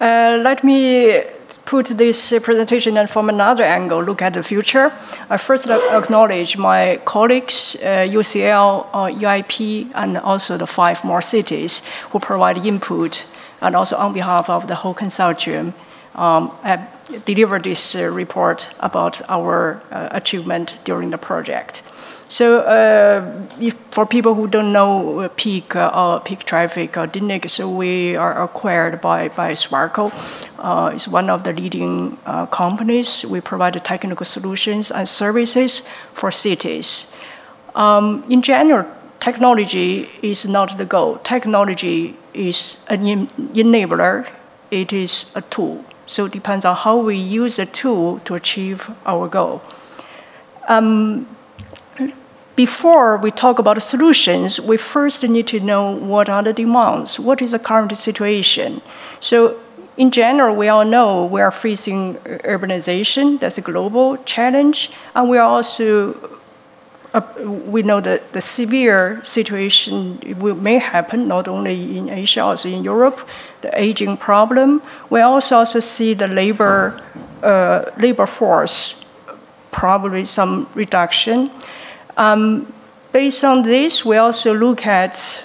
Let me put this presentation in from another angle, look at the future. I first acknowledge my colleagues, UCL, EIP, and also the 5 more cities who provide input, and also on behalf of the whole consortium, I delivered this report about our achievement during the project. So for people who don't know peak traffic or DINIC, so we are acquired by Swarco. It's one of the leading companies. We provide technical solutions and services for cities. In general, technology is not the goal. Technology is an enabler. It is a tool. So it depends on how we use the tool to achieve our goal. Before we talk about solutions, we first need to know what are the demands, what is the current situation. So in general, we all know we are facing urbanization, that's a global challenge, and we are also, we know that the severe situation may happen not only in Asia, also in Europe, the aging problem. We also see the labor force, probably some reduction. Based on this, we also look at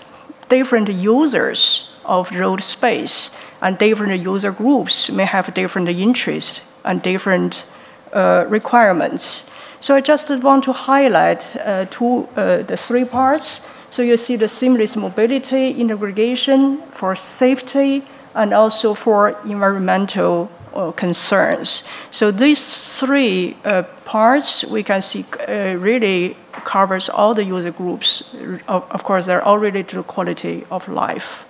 different users of road space, and different user groups may have different interests and different requirements. So I just want to highlight the 3 parts. So you see the seamless mobility, integration for safety, and also for environmental concerns. So these 3 parts we can see really covers all the user groups. Of course, they're all related to quality of life.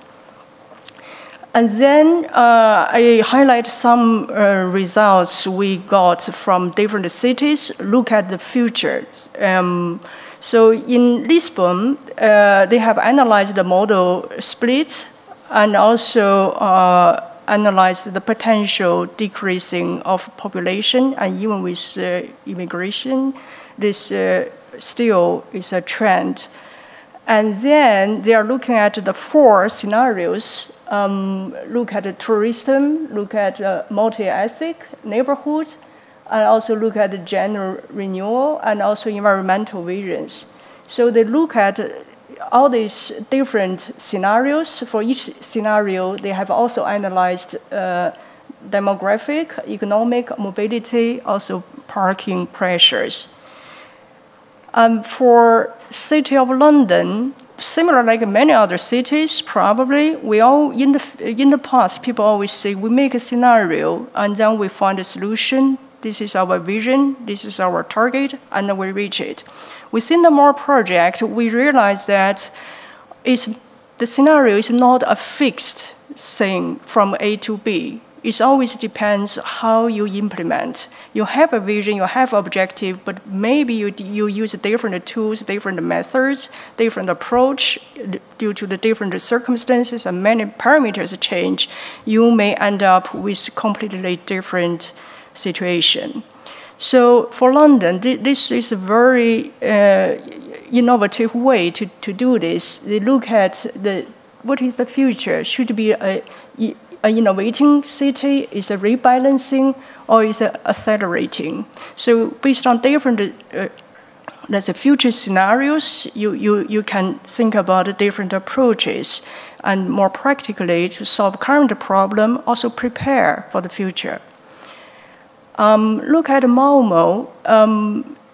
And then I highlight some results we got from different cities. Look at the future. So in Lisbon, they have analyzed the model splits and also analyzed the potential decreasing of population, and even with immigration, this still is a trend. And then they are looking at the 4 scenarios. Look at the tourism, look at multi-ethnic neighborhood, and also look at the gender renewal and also environmental visions. So they look at all these different scenarios. For each scenario, they have also analyzed demographic, economic, mobility, also parking pressures. For City of London, similar like many other cities, probably, we all, in the past, people always say, we make a scenario, and then we find a solution. This is our vision, this is our target, and then we reach it. Within the MORE project, we realized that the scenario is not a fixed thing from A to B. It always depends how you implement. You have a vision, you have objective, but maybe you use different tools, different methods, different approach due to the different circumstances and many parameters change. You may end up with completely different situation. So for London, this is a very innovative way to do this. They look at what is the future. Should it be an innovating city? Is it rebalancing, or is it accelerating? So based on different let's say future scenarios, you can think about different approaches, and more practically to solve current problem, also prepare for the future. Look at Malmö.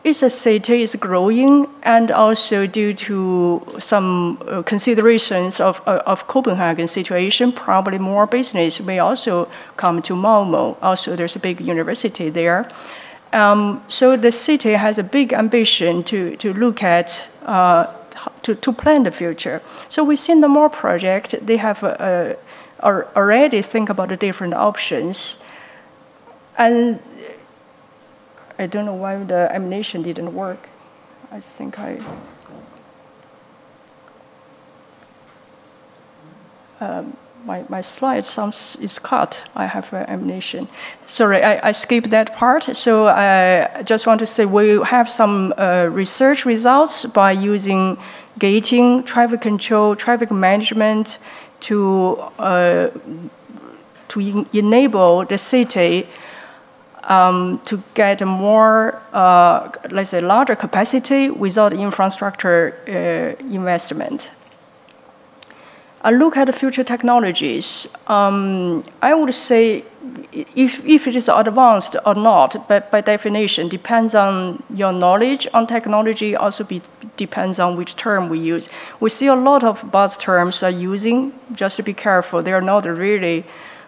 It's a city, is growing, and also due to some considerations of Copenhagen situation, probably more business may also come to Malmö. Also, there's a big university there. So the city has a big ambition to look at, to plan the future. So within the MORE project, they have already think about the different options. And I don't know why the animation didn't work. I think my slide is cut. I have animation. Sorry, I skipped that part. So I just want to say we have some research results by using gating, traffic control, traffic management to to enable the city to get a more, let's say, larger capacity without infrastructure investment. I look at the future technologies. I would say if it is advanced or not, but by definition, depends on your knowledge on technology, also depends on which term we use. We see a lot of buzz terms are using, just to be careful, they are not really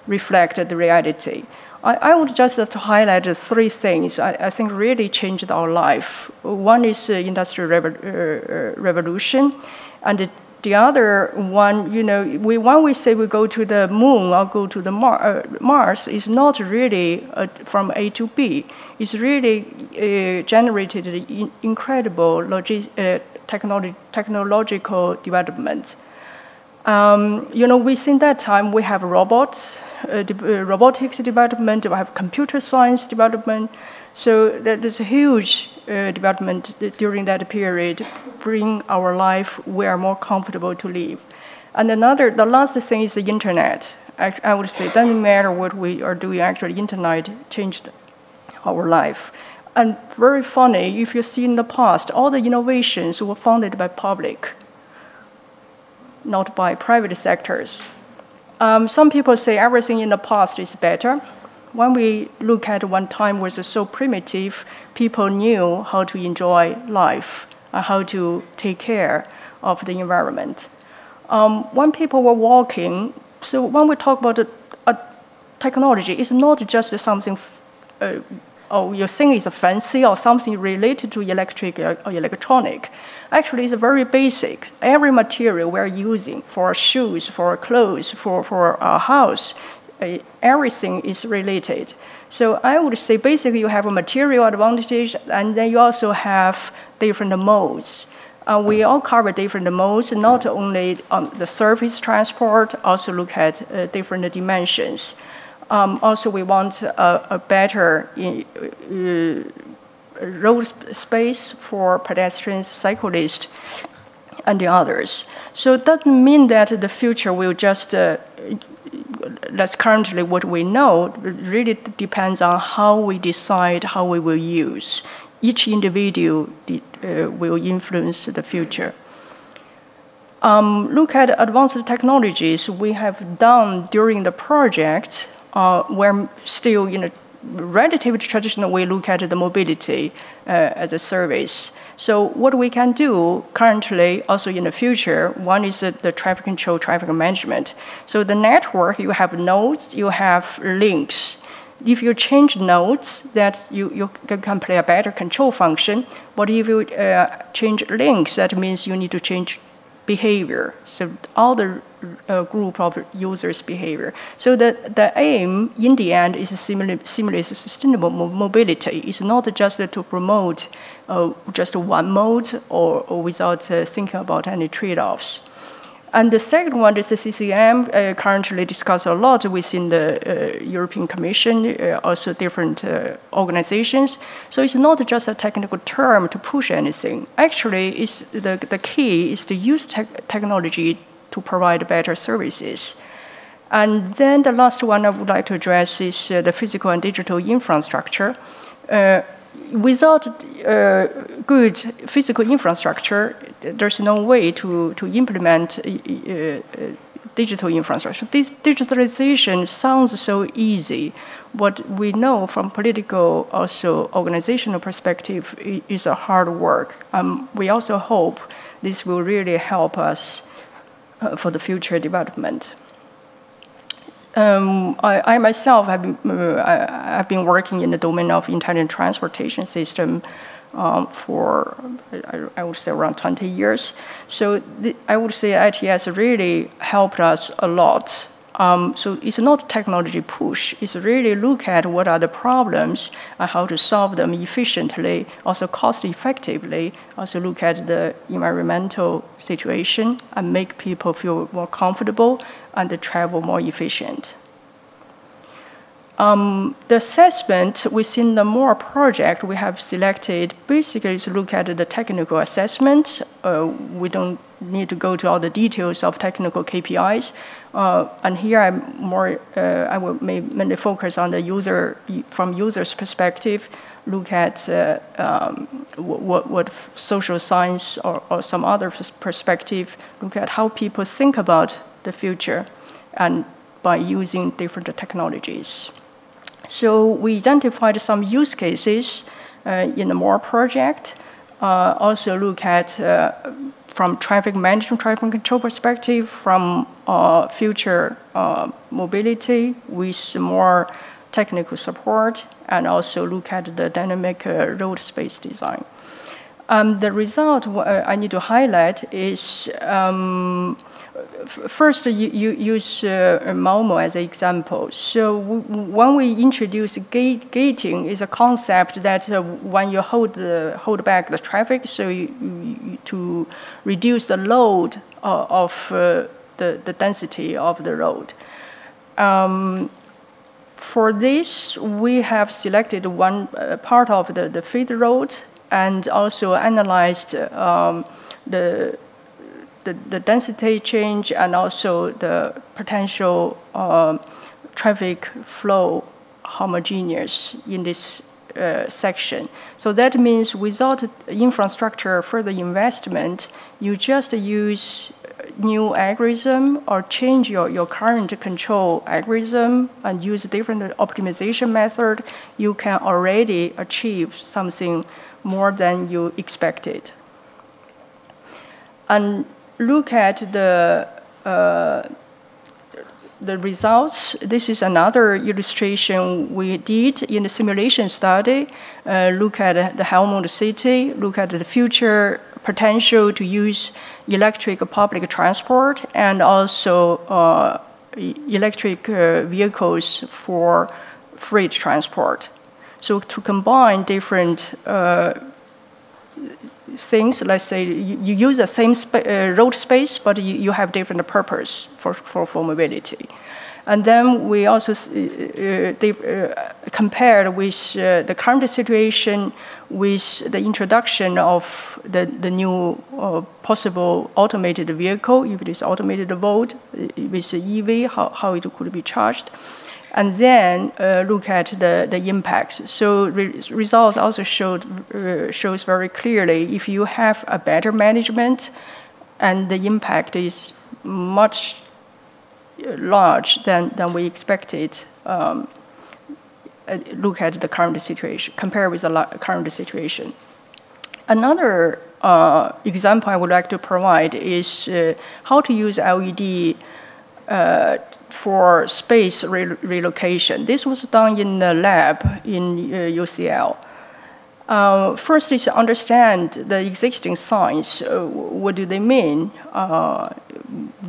reflect the reality. I would just have to highlight three things I think really changed our life. One is Industrial Revolution, and the other one, you know, when we say we go to the moon or go to the Mars, is not really from A to B. It's really generated incredible technological development. You know, within that time, we have robots, robotics development, we have computer science development. So there's a huge development during that period, bring our life where more comfortable to live. And the last thing is the internet. I would say it doesn't matter what we are doing, actually, internet changed our life. And very funny, if you see in the past, all the innovations were funded by public, not by private sectors. Some people say everything in the past is better. When we look at one time was so primitive, people knew how to enjoy life and how to take care of the environment. When people were walking, so when we talk about technology, it's not just something you think is fancy or something related to electric or electronic. Actually, it's very basic. Every material we're using for our shoes, for our clothes, for our house, everything is related. So I would say basically you have a material advantage, and then you also have different modes. We all cover different modes, not only the surface transport, also look at different dimensions. Also, we want a better road space for pedestrians, cyclists, and the others. So it doesn't mean that the future will just, that's currently what we know, it really depends on how we decide how we will use. Each individual will influence the future. Look at advanced technologies we have done during the project. We're still in a relatively traditional way look at the mobility as a service. So what we can do currently, also in the future, one is the traffic control, traffic management. So the network, you have nodes, you have links. If you change nodes, that you can play a better control function. But if you change links, that means you need to change behavior. So all the group of users' behavior. So the aim, in the end, is simulate sustainable mobility. It's not just to promote just one mode or without thinking about any trade-offs. And the second one is the CCM, currently discussed a lot within the European Commission, also different organizations. So it's not just a technical term to push anything. Actually, it's the key is to use technology to provide better services. And then the last one I would like to address is the physical and digital infrastructure. Without good physical infrastructure, there's no way to implement digital infrastructure. Digitalization sounds so easy. What we know from political, also organizational perspective, is a hard work. We also hope this will really help us for the future development. I myself have been working in the domain of intelligent transportation system for, I would say, around 20 years. So I would say ITS really helped us a lot. So it's not technology push. It's really look at what are the problems and how to solve them efficiently, also cost effectively, also look at the environmental situation and make people feel more comfortable and the travel more efficient. The assessment within the MORE project we have selected basically is look at the technical assessment. We don't need to go to all the details of technical KPIs. And here I will mainly focus on the user, from user's perspective, look at what social science or some other perspective, look at how people think about the future and by using different technologies. So we identified some use cases in the MORE project. Also look at from traffic management, traffic control perspective, from future mobility with more technical support, and also look at the dynamic road space design. The result I need to highlight is first, you use Momo as an example. So when we introduce gating, is a concept that when you hold back the traffic, so to reduce the load of the density of the road. For this, we have selected one part of the feed road and also analyzed the density change and also the potential traffic flow homogeneous in this section. So that means without infrastructure further investment, you just use new algorithm or change your current control algorithm and use a different optimization method, you can already achieve something more than you expected. And look at the results. This is another illustration we did in the simulation study. Look at the Helmond City, look at the future potential to use electric public transport and also electric vehicles for freight transport. So to combine different things, let's say you use the same road space, but you have different purpose for mobility. And then we also compared with the current situation with the introduction of the new possible automated vehicle, if it is automated vote, with the EV, how it could be charged. And then look at the impacts. So results also shows very clearly if you have a better management and the impact is much large than we expected. Look at the current situation, compare with the current situation. Another example I would like to provide is how to use LED for space relocation. This was done in the lab in UCL. First is to understand the existing signs. What do they mean?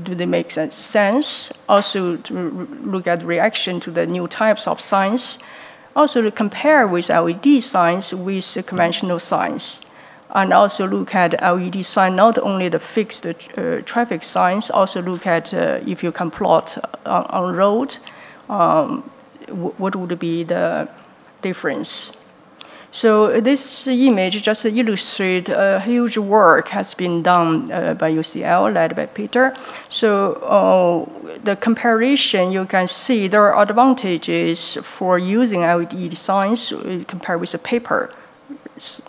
Do they make sense? Also to look at reaction to the new types of signs. Also to compare with LED signs with conventional signs. And also look at LED sign, not only the fixed traffic signs, also look at if you can plot on road, what would be the difference. So this image just illustrates a huge work has been done by UCL, led by Peter. So the comparison, you can see there are advantages for using LED signs compared with the paper.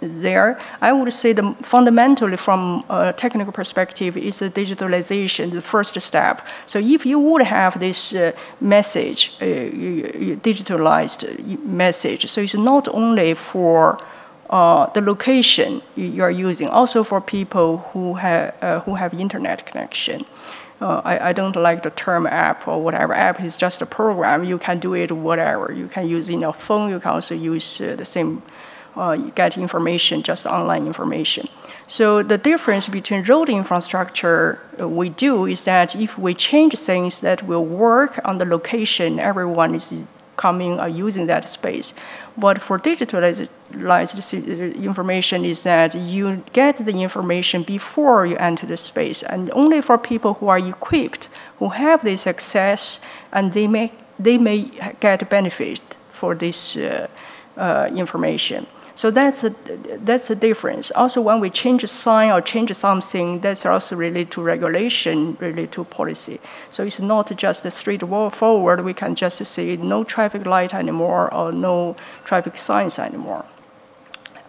There, I would say fundamentally from a technical perspective is the digitalization, the first step. So if you would have this message, digitalized message, so it's not only for the location you are using, also for people who have internet connection. I don't like the term app or whatever. App is just a program. You can do it whatever. You can use in a phone. You can also use the same. You get information, just online information. So the difference between road infrastructure we do is that if we change things that will work on the location, everyone is coming or using that space. But for digitalized information is that you get the information before you enter the space, and only for people who are equipped, who have this access, and they may get benefit for this information. So that's a difference. Also, when we change a sign or change something, that's also related to regulation, related to policy. So it's not just a straightforward, we can just say no traffic light anymore or no traffic signs anymore.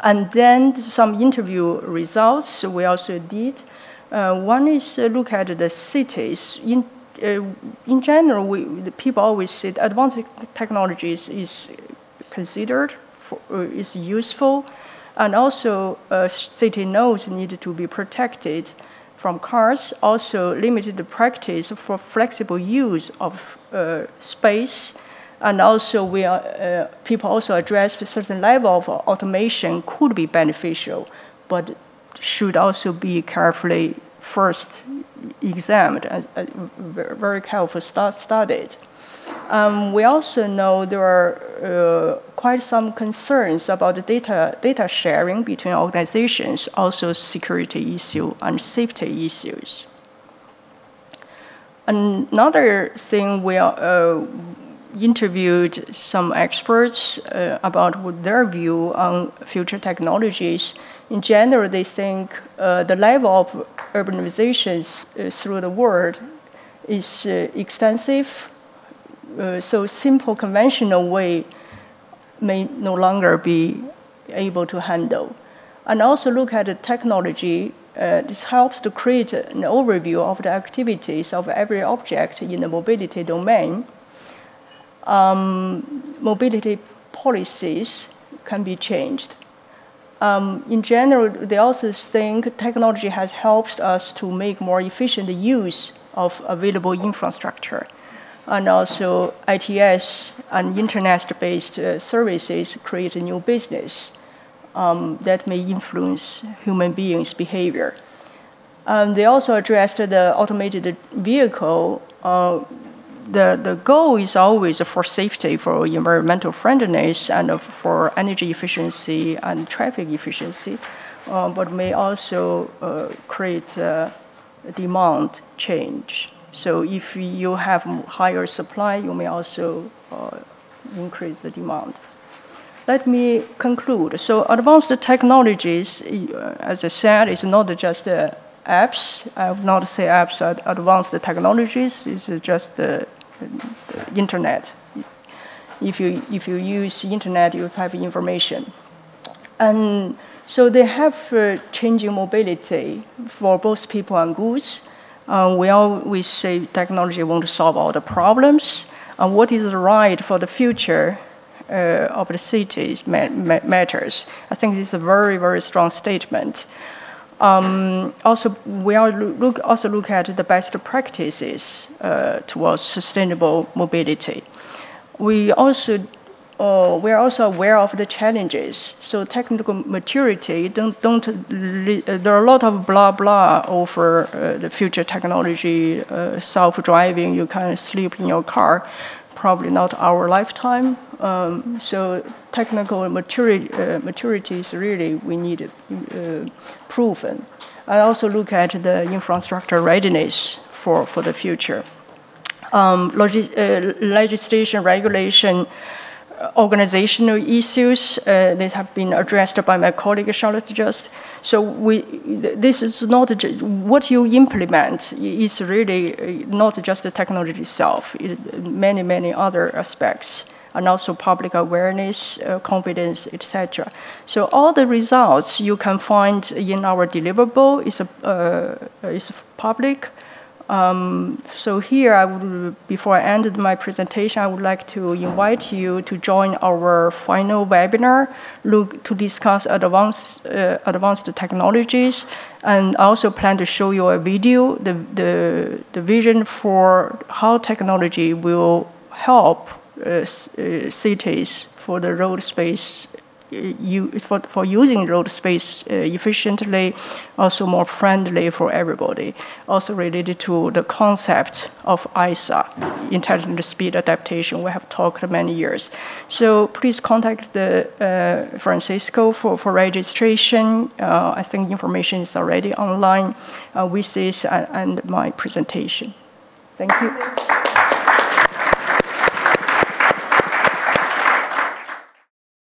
And then some interview results we also did. One is look at the cities. In general, the people always say advanced technologies is considered, is useful, and also city nodes need to be protected from cars. Also, limited practice for flexible use of space, and also people also addressed a certain level of automation could be beneficial, but should also be carefully first examined and very carefully studied. We also know there are quite some concerns about the data sharing between organizations, also security issue and safety issues. Another thing, we interviewed some experts about their view on future technologies. In general, they think the level of urbanizations through the world is extensive. So simple conventional way may no longer be able to handle. And also look at the technology. This helps to create an overview of the activities of every object in the mobility domain. Mobility policies can be changed. In general, they also think technology has helped us to make more efficient use of available infrastructure. And also ITS and internet-based services create a new business that may influence human beings' behavior. They also addressed the automated vehicle. The goal is always for safety, for environmental friendliness, and for energy efficiency and traffic efficiency, but may also create a demand change. So if you have higher supply, you may also increase the demand. Let me conclude. So advanced technologies, as I said, is not just apps. I would not say apps are advanced technologies. It's just the internet. If you use internet, you have information. And so they have changing mobility for both people and goods. We always say technology won't solve all the problems. And what is right for the future of the cities matters. I think this is a very, very strong statement. Also, we also look at the best practices towards sustainable mobility. We are also aware of the challenges. So technical maturity, there are a lot of blah blah over the future technology, self-driving, you can sleep in your car, probably not our lifetime. So technical maturity is really, we need proven. I also look at the infrastructure readiness for the future. Legislation, regulation, organizational issues that have been addressed by my colleague Charlotte just. So this is not just, what you implement is really not just the technology itself, many, many other aspects, and also public awareness, confidence, etc. So all the results you can find in our deliverable is public. So here, before I end my presentation, I would like to invite you to join our final webinar, to discuss advanced technologies, and also plan to show you a video, the vision for how technology will help cities for the road space, for using road space efficiently, also more friendly for everybody. Also related to the concept of ISA, intelligent speed adaptation, we have talked many years. So please contact Francisco for registration. I think information is already online with this and my presentation. Thank you.